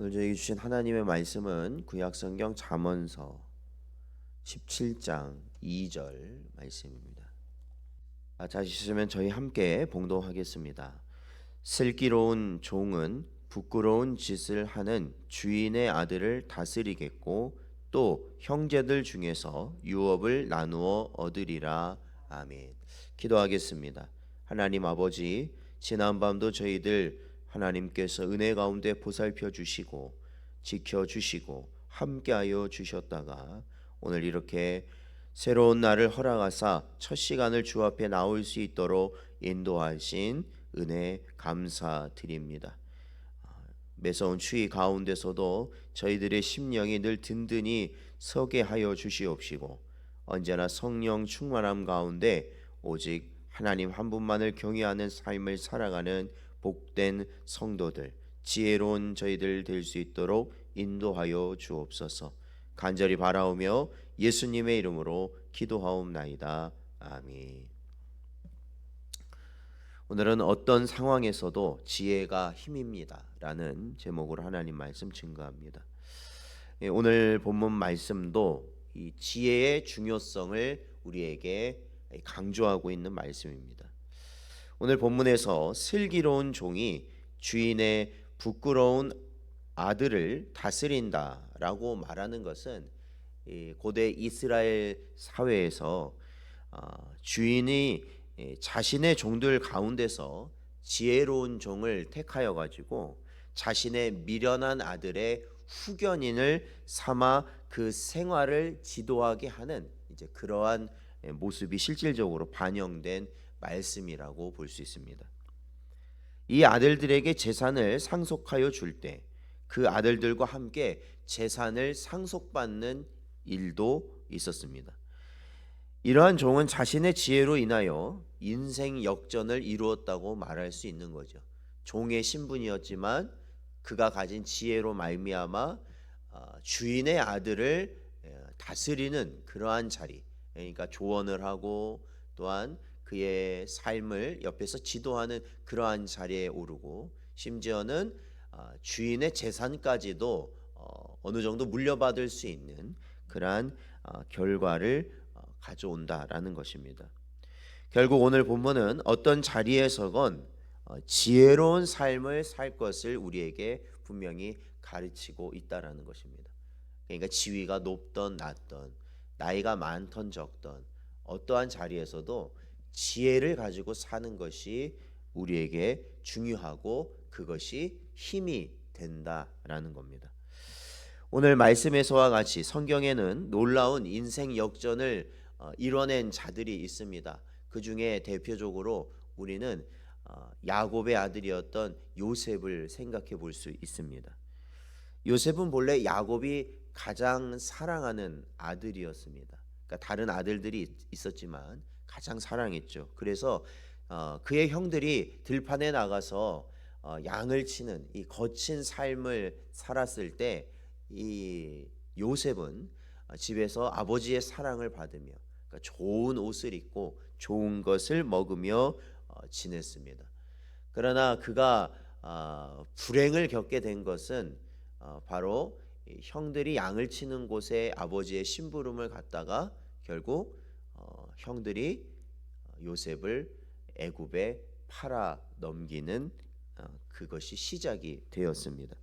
오늘 저에게 주신 하나님의 말씀은 구약성경 잠언서 17장 2절 말씀입니다. 찾으시면 저희 함께 봉독하겠습니다. 슬기로운 종은 부끄러운 짓을 하는 주인의 아들을 다스리겠고 또 형제들 중에서 유업을 나누어 얻으리라. 아멘. 기도하겠습니다. 하나님 아버지, 지난밤도 저희들 하나님께서 은혜 가운데 보살펴 주시고 지켜 주시고 함께하여 주셨다가 오늘 이렇게 새로운 날을 허락하사 첫 시간을 주 앞에 나올 수 있도록 인도하신 은혜 감사드립니다. 매서운 추위 가운데서도 저희들의 심령이 늘 든든히 서게 하여 주시옵시고 언제나 성령 충만함 가운데 오직 하나님 한 분만을 경외하는 삶을 살아가는 복된 성도들, 지혜로운 저희들 될 수 있도록 인도하여 주옵소서. 간절히 바라오며 예수님의 이름으로 기도하옵나이다. 아멘. 오늘은 어떤 상황에서도 지혜가 힘입니다 라는 제목으로 하나님 말씀 증거합니다. 오늘 본문 말씀도 이 지혜의 중요성을 우리에게 강조하고 있는 말씀입니다. 오늘 본문에서 슬기로운 종이 주인의 부끄러운 아들을 다스린다라고 말하는 것은 고대 이스라엘 사회에서 주인이 자신의 종들 가운데서 지혜로운 종을 택하여 가지고 자신의 미련한 아들의 후견인을 삼아 그 생활을 지도하게 하는 이제 그러한 모습이 실질적으로 반영된 말씀이라고 볼 수 있습니다. 이 아들들에게 재산을 상속하여 줄 때 그 아들들과 함께 재산을 상속받는 일도 있었습니다. 이러한 종은 자신의 지혜로 인하여 인생 역전을 이루었다고 말할 수 있는 거죠. 종의 신분이었지만 그가 가진 지혜로 말미암아 주인의 아들을 다스리는 그러한 자리, 그러니까 조언을 하고 또한 그의 삶을 옆에서 지도하는 그러한 자리에 오르고 심지어는 주인의 재산까지도 어느 정도 물려받을 수 있는 그러한 결과를 가져온다라는 것입니다. 결국 오늘 본문은 어떤 자리에서건 지혜로운 삶을 살 것을 우리에게 분명히 가르치고 있다라는 것입니다. 그러니까 지위가 높던 낮던 나이가 많던 적던 어떠한 자리에서도 지혜를 가지고 사는 것이 우리에게 중요하고 그것이 힘이 된다라는 겁니다. 오늘 말씀에서와 같이 성경에는 놀라운 인생 역전을 이뤄낸 자들이 있습니다. 그 중에 대표적으로 우리는 야곱의 아들이었던 요셉을 생각해 볼 수 있습니다. 요셉은 본래 야곱이 가장 사랑하는 아들이었습니다. 그러니까 다른 아들들이 있었지만 가장 사랑했죠. 그래서 그의 형들이 들판에 나가서 양을 치는 이 거친 삶을 살았을 때 이 요셉은 집에서 아버지의 사랑을 받으며 그러니까 좋은 옷을 입고 좋은 것을 먹으며 지냈습니다. 그러나 그가 불행을 겪게 된 것은 바로 형들이 양을 치는 곳에 아버지의 심부름을 갔다가 결국 형들이 요셉을 애굽에 팔아 넘기는 그것이 시작이 되었습니다.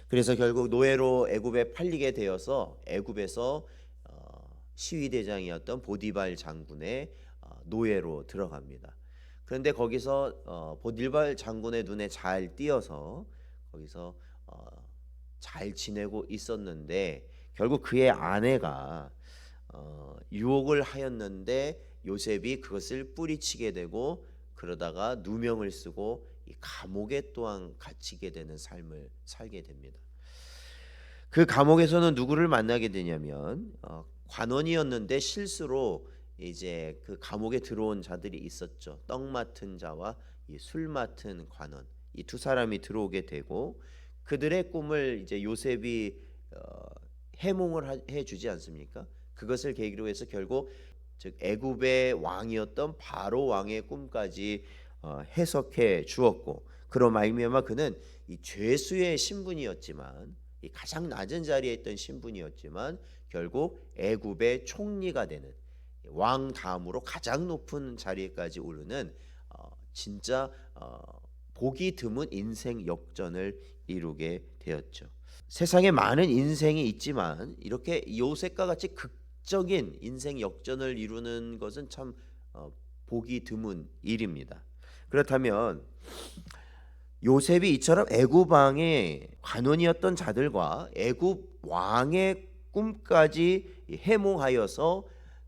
그래서 결국 노예로 애굽에 팔리게 되어서 애굽에서 시위대장이었던 보디발 장군의 노예로 들어갑니다. 그런데 거기서 보디발 장군의 눈에 잘 띄어서 거기서 잘 지내고 있었는데 결국 그의 아내가 유혹을 하였는데 요셉이 그것을 뿌리치게 되고 그러다가 누명을 쓰고 이 감옥에 또한 갇히게 되는 삶을 살게 됩니다. 그 감옥에서는 누구를 만나게 되냐면 관원이었는데 실수로 이제 그 감옥에 들어온 자들이 있었죠. 떡 맡은 자와 이 술 맡은 관원, 이 두 사람이 들어오게 되고 그들의 꿈을 이제 요셉이 해몽을 해주지 않습니까? 그것을 계기로 해서 결국 즉 애굽의 왕이었던 바로 왕의 꿈까지 해석해 주었고 그로 말미암아 그는 이 죄수의 신분이었지만, 이 가장 낮은 자리에 있던 신분이었지만 결국 애굽의 총리가 되는, 왕 다음으로 가장 높은 자리에까지 오르는 진짜 보기 드문 인생 역전을 이루게 되었죠. 세상에 많은 인생이 있지만 이렇게 요셉과 같이 극적인 인생 역전을 이루는 것은 참 보기 드문 일입니다. 그렇다면 요셉이 이처럼 애굽 왕의 관원이었던 자들과 애굽 왕의 꿈까지 해몽하여서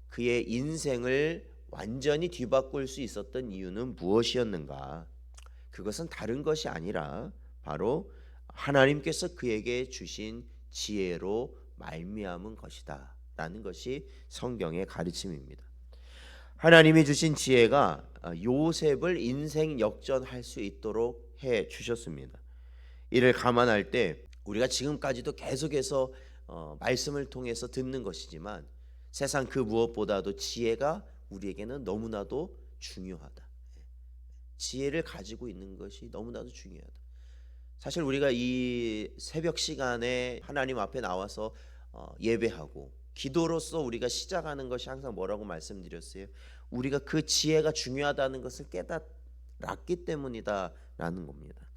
그의 인생을 완전히 뒤바꿀 수 있었던 이유는 무엇이었는가? 그것은 다른 것이 아니라 바로 하나님께서 그에게 주신 지혜로 말미암은 것이다 라는 것이 성경의 가르침입니다. 하나님이 주신 지혜가 요셉을 인생 역전할 수 있도록 해 주셨습니다. 이를 감안할 때 우리가 지금까지도 계속해서 말씀을 통해서 듣는 것이지만 세상 그 무엇보다도 지혜가 우리에게는 너무나도 중요하다. 지혜를 가지고 있는 것이 너무나도 중요하다. 사실 우리가 이 새벽 시간에 하나님 앞에 나와서 예배하고 기도로서 우리가 시작하는 것이 항상 뭐라고 말씀드렸어요? 우리가 그 지혜가 중요하다는 것을 깨달았기 때문이다라는 겁니다.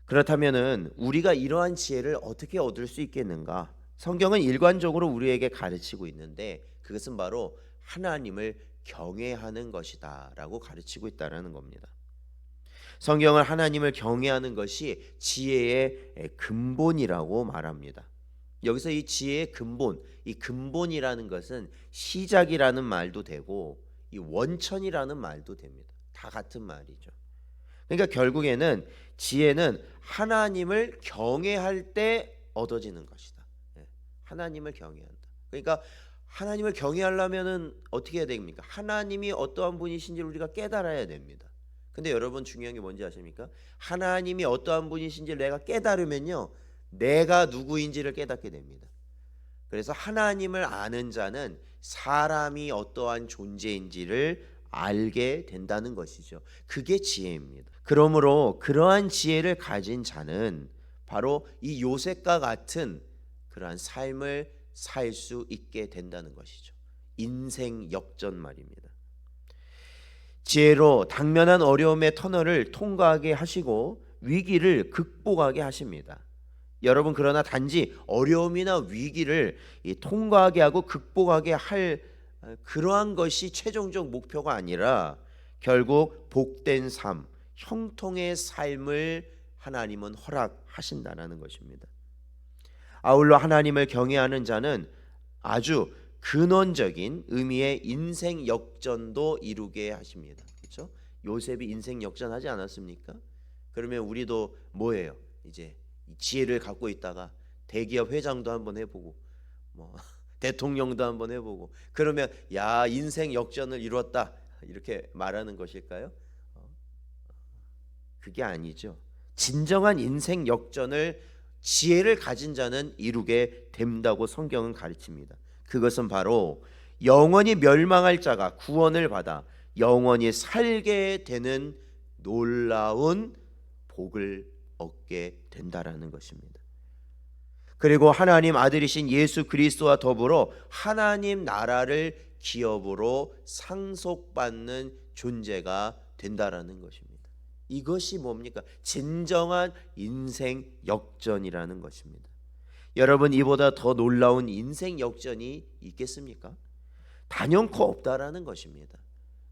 그렇다면은 우리가 이러한 지혜를 어떻게 얻을 수 있겠는가? 성경은 일관적으로 우리에게 가르치고 있는데 그것은 바로 하나님을 경외하는 것이다라고 가르치고 있다라는 겁니다. 성경은 하나님을 경외하는 것이 지혜의 근본이라고 말합니다. 여기서 이 지혜의 근본, 이 근본이라는 것은 시작이라는 말도 되고 이 원천이라는 말도 됩니다. 다 같은 말이죠. 그러니까 결국에는 지혜는 하나님을 경외할 때 얻어지는 것이다. 하나님을 경외한다. 그러니까 하나님을 경외하려면은 어떻게 해야 됩니까? 하나님이 어떠한 분이신지를 우리가 깨달아야 됩니다. 근데 여러분 중요한 게 뭔지 아십니까? 하나님이 어떠한 분이신지를 내가 깨달으면요, 내가 누구인지를 깨닫게 됩니다. 그래서 하나님을 아는 자는 사람이 어떠한 존재인지를 알게 된다는 것이죠. 그게 지혜입니다. 그러므로 그러한 지혜를 가진 자는 바로 이 요셉과 같은 그러한 삶을 살 수 있게 된다는 것이죠. 인생 역전 말입니다. 지혜로 당면한 어려움의 터널을 통과하게 하시고 위기를 극복하게 하십니다. 여러분, 그러나 단지 어려움이나 위기를 통과하게 하고 극복하게 할 그러한 것이 최종적 목표가 아니라 결국 복된 삶, 형통의 삶을 하나님은 허락하신다는 것입니다. 아울러 하나님을 경외하는 자는 아주 근원적인 의미의 인생 역전도 이루게 하십니다. 그렇죠? 요셉이 인생 역전하지 않았습니까? 그러면 우리도 뭐예요? 이제 지혜를 갖고 있다가 대기업 회장도 한번 해보고 대통령도 한번 해보고 그러면 야, 인생 역전을 이루었다 이렇게 말하는 것일까요? 그게 아니죠. 진정한 인생 역전을 지혜를 가진 자는 이루게 된다고 성경은 가르칩니다. 그것은 바로 영원히 멸망할 자가 구원을 받아 영원히 살게 되는 놀라운 복을 얻게 된다라는 것입니다. 그리고 하나님 아들이신 예수 그리스도와 더불어 하나님 나라를 기업으로 상속받는 존재가 된다라는 것입니다. 이것이 뭡니까? 진정한 인생 역전이라는 것입니다. 여러분, 이보다 더 놀라운 인생 역전이 있겠습니까? 단연코 없다라는 것입니다.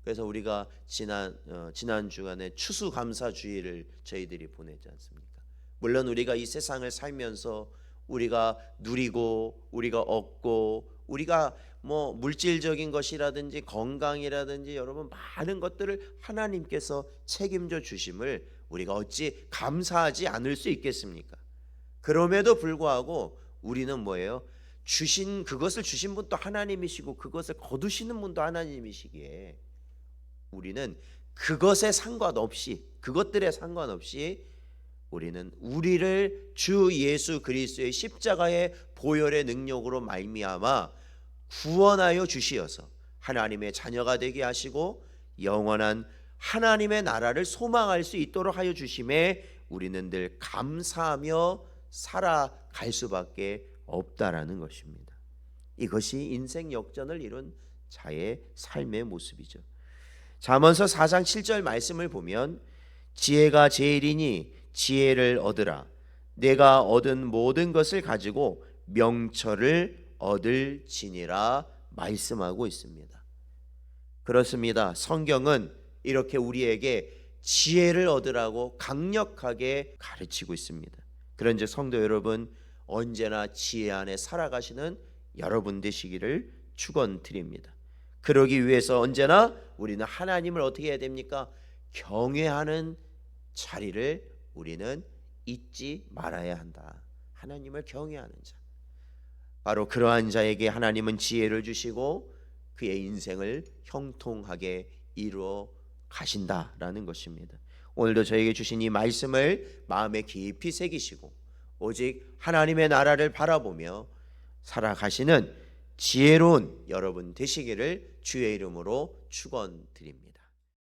그래서 우리가 지난 주간에 추수감사주의를 저희들이 보내지 않습니까? 물론 우리가 이 세상을 살면서 우리가 누리고 우리가 얻고 우리가 물질적인 것이라든지 건강이라든지 여러분 많은 것들을 하나님께서 책임져 주심을 우리가 어찌 감사하지 않을 수 있겠습니까? 그럼에도 불구하고 우리는 뭐예요? 그것을 주신 분도 하나님이시고 그것을 거두시는 분도 하나님이시기에 우리는 그것에 상관없이, 그것들에 상관없이 우리는 우리를 주 예수 그리스도의 십자가의 보혈의 능력으로 말미암아 구원하여 주시어서 하나님의 자녀가 되게 하시고 영원한 하나님의 나라를 소망할 수 있도록 하여 주심에 우리는 늘 감사하며 살아갈 수밖에 없다라는 것입니다. 이것이 인생 역전을 이룬 자의 삶의 모습이죠. 잠언서 4장 7절 말씀을 보면 지혜가 제일이니 지혜를 얻으라. 내가 얻은 모든 것을 가지고 명철을 얻을지니라 말씀하고 있습니다. 그렇습니다. 성경은 이렇게 우리에게 지혜를 얻으라고 강력하게 가르치고 있습니다. 그런즉 성도 여러분, 언제나 지혜 안에 살아가시는 여러분 되시기를 축원드립니다. 그러기 위해서 언제나 우리는 하나님을 어떻게 해야 됩니까? 경외하는 자리를 우리는 잊지 말아야 한다. 하나님을 경외하는 자, 바로 그러한 자에게 하나님은 지혜를 주시고 그의 인생을 형통하게 이루어 가신다라는 것입니다. 오늘도 저에게 주신 이 말씀을 마음에 깊이 새기시고 오직 하나님의 나라를 바라보며 살아가시는 지혜로운 여러분 되시기를 주의 이름으로 축원드립니다.